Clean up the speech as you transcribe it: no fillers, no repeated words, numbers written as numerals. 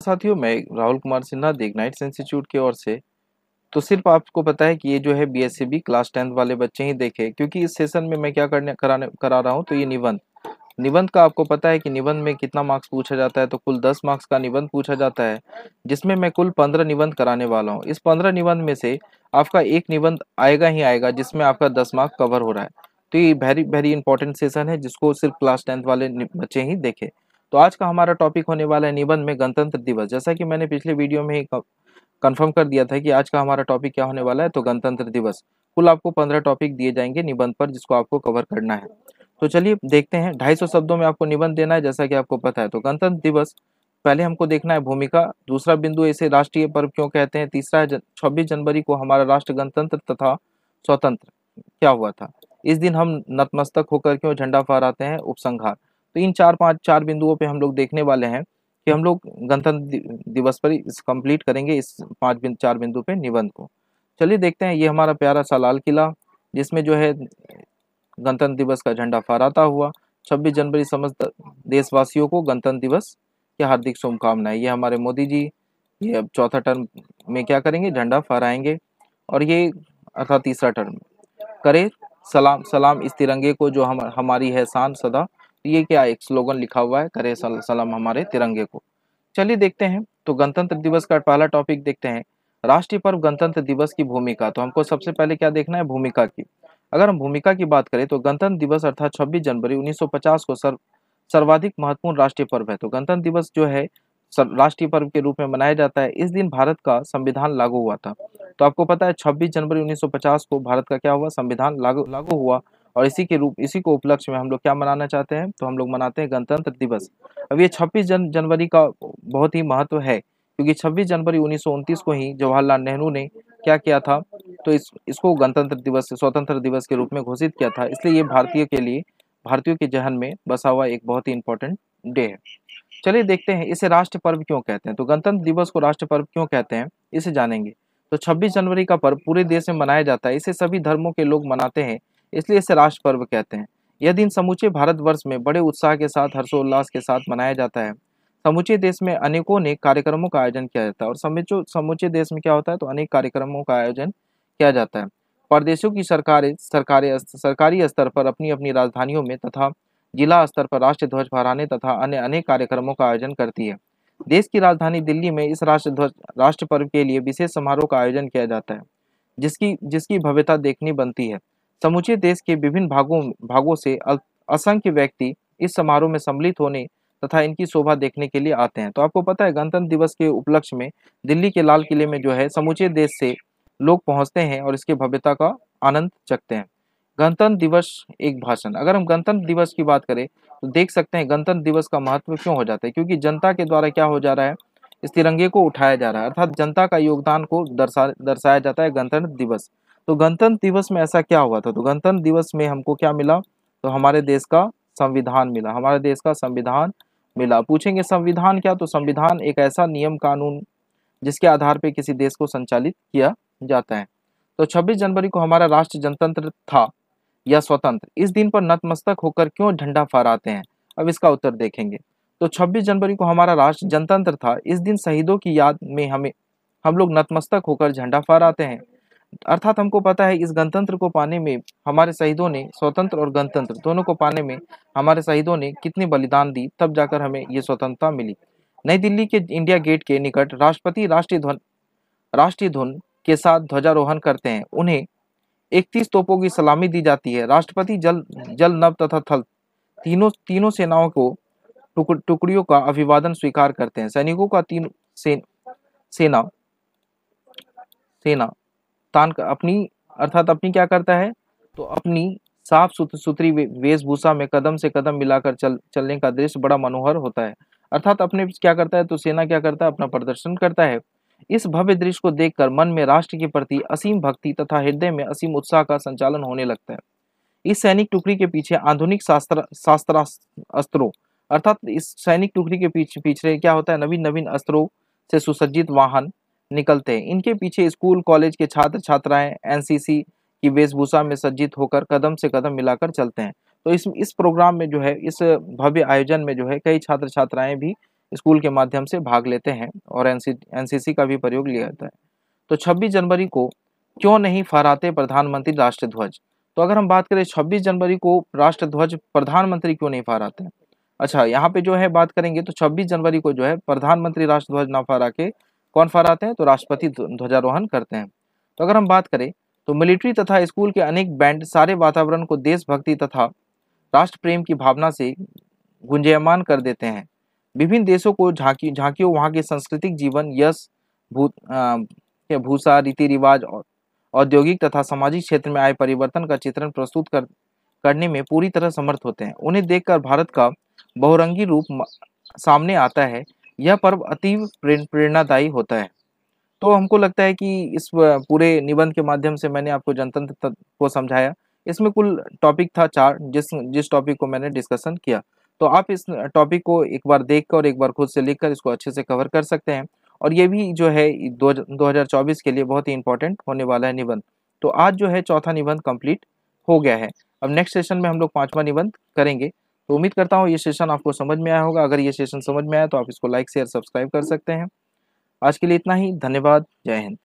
साथियों, मैं Rahul Kumar Sinha the ignites institute की ओर से। तो सिर्फ आपको पता है कि ये जो है बीएससीबी क्लास 10th वाले बच्चे ही देखें, क्योंकि इस सेशन में मैं क्या करा रहा हूँ। तो ये निबंध निबंध का आपको पता है कि निबंध में कितना मार्क्स पूछा जाता है। तो कुल 10 मार्क्स का निबंध पूछा जाता है, जिसमें मैं कुल 15 निबंध कराने वाला हूँ। इस 15 निबंध में से आपका एक निबंध आएगा ही आएगा, जिसमें आपका 10 मार्क्स कवर हो रहा है। तो ये वेरी वेरी इंपॉर्टेंट सेशन है, जिसको सिर्फ क्लास 10th वाले बच्चे ही देखें। तो आज का हमारा टॉपिक होने वाला है निबंध में गणतंत्र दिवस। जैसा कि मैंने पिछले वीडियो में ही कंफर्म कर दिया था कि आज का हमारा टॉपिक क्या होने वाला है, तो गणतंत्र दिवस। कुल आपको 15 टॉपिक दिए जाएंगे निबंध पर, जिसको आपको कवर करना है। तो चलिए देखते हैं। 250 शब्दों में आपको निबंध देना है, जैसा कि आपको पता है। तो गणतंत्र दिवस, पहले हमको देखना है भूमिका। दूसरा बिंदु, इसे राष्ट्रीय पर्व क्यों कहते हैं। तीसरा है 26 जनवरी को हमारा राष्ट्र गणतंत्र तथा स्वतंत्र क्या हुआ था। इस दिन हम नतमस्तक होकर क्यों झंडा फहराते हैं। उपसंहार। तो इन चार बिंदुओं पे हम लोग देखने वाले हैं कि हम लोग गणतंत्र दिवस पर इस कंप्लीट करेंगे इस 4 बिंदु पे निबंध को। चलिए देखते हैं। ये हमारा प्यारा सा लाल किला, जिसमें जो है गणतंत्र दिवस का झंडा फहराता हुआ। 26 जनवरी समस्त देशवासियों को गणतंत्र दिवस की हार्दिक शुभकामनाएं। ये हमारे मोदी जी, ये अब चौथा टर्म में क्या करेंगे, झंडा फहराएंगे। और ये अर्थात तीसरा टर्म करे सलाम सलाम इस तिरंगे को जो हमारी है शान सदा। ये क्या एक स्लोगन लिखा हुआ है, करे सलाम हमारे तिरंगे को। चलिए देखते हैं। तो गणतंत्र दिवस का पहला टॉपिक देखते हैं, राष्ट्रीय पर्व गणतंत्र दिवस की भूमिका। तो हमको सबसे पहले क्या देखना है, भूमिका की। अगर हम भूमिका की बात करें तो गणतंत्र दिवस अर्थात 26 जनवरी 1950 को सर्वाधिक महत्वपूर्ण राष्ट्रीय पर्व है। तो गणतंत्र दिवस जो है राष्ट्रीय पर्व के रूप में मनाया जाता है। इस दिन भारत का संविधान लागू हुआ था। तो आपको पता है 26 जनवरी 1950 को भारत का क्या हुआ, संविधान लागू हुआ। और इसी को उपलक्ष्य में हम लोग क्या मनाना चाहते हैं, तो हम लोग मनाते हैं गणतंत्र दिवस। अब ये 26 जनवरी का बहुत ही महत्व है, क्योंकि 26 जनवरी 1929 को ही जवाहरलाल नेहरू ने क्या किया था, तो इसको गणतंत्र दिवस स्वतंत्र दिवस के रूप में घोषित किया था। इसलिए ये भारतीयों के जहन में बसा हुआ एक बहुत ही इंपॉर्टेंट डे है। चलिए देखते हैं इसे राष्ट्र पर्व क्यों कहते हैं। तो गणतंत्र दिवस को राष्ट्र पर्व क्यों कहते हैं, इसे जानेंगे। तो 26 जनवरी का पर्व पूरे देश में मनाया जाता है। इसे सभी धर्मों के लोग मनाते हैं, इसलिए इसे राष्ट्र पर्व कहते हैं। यह दिन समूचे भारतवर्ष में बड़े उत्साह के साथ हर्षोल्लास के साथ मनाया जाता है। समूचे देश में अनेकों ने कार्यक्रमों का आयोजन किया जाता है। और समूचे देश में क्या होता है, तो अनेक कार्यक्रमों का आयोजन किया जाता है। प्रदेशों की सरकारी स्तर पर अपनी अपनी राजधानियों में तथा जिला स्तर पर राष्ट्रीय ध्वज फहराने तथा अन्य अनेक कार्यक्रमों का आयोजन करती है। देश की राजधानी दिल्ली में इस राष्ट्र पर्व के लिए विशेष समारोह का आयोजन किया जाता है, जिसकी भव्यता देखनी बनती है। समूचे देश के विभिन्न भागों से असंख्य व्यक्ति इस समारोह में सम्मिलित होने तथा इनकी शोभा देखने के लिए आते हैं। तो आपको पता है गणतंत्र दिवस के उपलक्ष्य में दिल्ली के लाल किले में जो है समूचे देश से लोग पहुंचते हैं और इसके भव्यता का आनंद चखते हैं। गणतंत्र दिवस एक भाषण। अगर हम गणतंत्र दिवस की बात करें तो देख सकते हैं गणतंत्र दिवस का महत्व क्यों हो जाता है, क्योंकि जनता के द्वारा क्या हो जा रहा है, इस तिरंगे को उठाया जा रहा है, अर्थात जनता का योगदान को दर्शाया जाता है गणतंत्र दिवस। तो गणतंत्र दिवस में ऐसा क्या हुआ था, तो गणतंत्र दिवस में हमको क्या मिला, तो हमारे देश का संविधान मिला। हमारे देश का संविधान मिला। पूछेंगे संविधान क्या, तो संविधान एक ऐसा नियम कानून जिसके आधार पर किसी देश को संचालित किया जाता है। तो 26 जनवरी को हमारा राष्ट्र जनतंत्र था या स्वतंत्र। इस दिन पर नतमस्तक होकर क्यों झंडा फहराते हैं, अब इसका उत्तर देखेंगे। तो 26 जनवरी को हमारा राष्ट्र जनतंत्र था। इस दिन शहीदों की याद में हम लोग नतमस्तक होकर झंडा फहराते हैं। अर्थात हमको पता है इस गणतंत्र को पाने में हमारे शहीदों ने, स्वतंत्र और गणतंत्र दोनों को पाने में हमारे शहीदों ने कितने बलिदान दी, तब जाकर हमें ये स्वतंत्रता मिली। नई दिल्ली के इंडिया गेट के निकट राष्ट्रपति राष्ट्रीय धुन के साथ ध्वजारोहण करते हैं। उन्हें 31 तोपों की सलामी दी जाती है। राष्ट्रपति जल नभ तथा थल तीनों सेनाओं को टुकड़ियों का अभिवादन स्वीकार करते हैं। सैनिकों का सेना तान अपनी क्या करता है, तो अपनी साफ सुथरी वेशभूषा में कदम से कदम मिलाकर चलने का दृश्य बड़ा मनोहर होता है। अर्थात अपने क्या करता है, तो सेना क्या करता है, अपना प्रदर्शन करता है। इस भव्य दृश्य को देखकर मन में राष्ट्र के प्रति असीम भक्ति तथा हृदय में असीम उत्साह का संचालन होने लगता है। इस सैनिक टुकड़ी के पीछे आधुनिक अस्त्रों, अर्थात इस सैनिक टुकड़ी के पीछे क्या होता है, नवीन अस्त्रों से सुसज्जित वाहन निकलते हैं। इनके पीछे स्कूल कॉलेज के छात्र छात्राएं एनसीसी की वेशभूषा में सज्जित होकर कदम से कदम मिलाकर चलते हैं। तो इस प्रोग्राम में जो है, इस भव्य आयोजन में जो है, कई छात्र छात्राएं भी स्कूल के माध्यम से भाग लेते हैं और एनसीसी का भी प्रयोग लिया जाता है। तो 26 जनवरी को क्यों नहीं फहराते प्रधानमंत्री राष्ट्रध्वज? तो अगर हम बात करें 26 जनवरी को राष्ट्रध्वज प्रधानमंत्री क्यों नहीं फहराते हैं? अच्छा, यहाँ पे जो है बात करेंगे तो 26 जनवरी को जो है प्रधानमंत्री राष्ट्रध्वज ना फहरा के कौन फहराते हैं? तो राष्ट्रपति ध्वजारोहण करते हैं। तो अगर हम बात करें तो मिलिट्री तथा स्कूल के अनेक बैंड सारे वातावरण को देशभक्ति तथा राष्ट्र प्रेम की भावना से गुंजायमान कर देते हैं। विभिन्न देशों को झांकियों वहाँ के सांस्कृतिक जीवन, यश, भूषा, रीति रिवाज और औद्योगिक तथा सामाजिक क्षेत्र में आए परिवर्तन का चित्रण प्रस्तुत करने में पूरी तरह समर्थ होते हैं। उन्हें देखकर भारत का बहुरंगी रूप सामने आता है। यह पर्व अतीव प्रेरणादायी होता है। तो हमको लगता है कि इस पूरे निबंध के माध्यम से मैंने आपको जनतंत्र को समझाया। इसमें कुल टॉपिक था 4, जिस टॉपिक को मैंने डिस्कशन किया। तो आप इस टॉपिक को एक बार देखकर और एक बार खुद से लिखकर इसको अच्छे से कवर कर सकते हैं। और ये भी जो है 2024 के लिए बहुत ही इंपॉर्टेंट होने वाला है निबंध। तो आज जो है चौथा निबंध कंप्लीट हो गया है। अब नेक्स्ट सेशन में हम लोग 5वां निबंध करेंगे। तो उम्मीद करता हूँ ये सेशन आपको समझ में आया होगा। अगर ये सेशन समझ में आया तो आप इसको लाइक, शेयर, सब्सक्राइब कर सकते हैं। आज के लिए इतना ही। धन्यवाद। जय हिंद।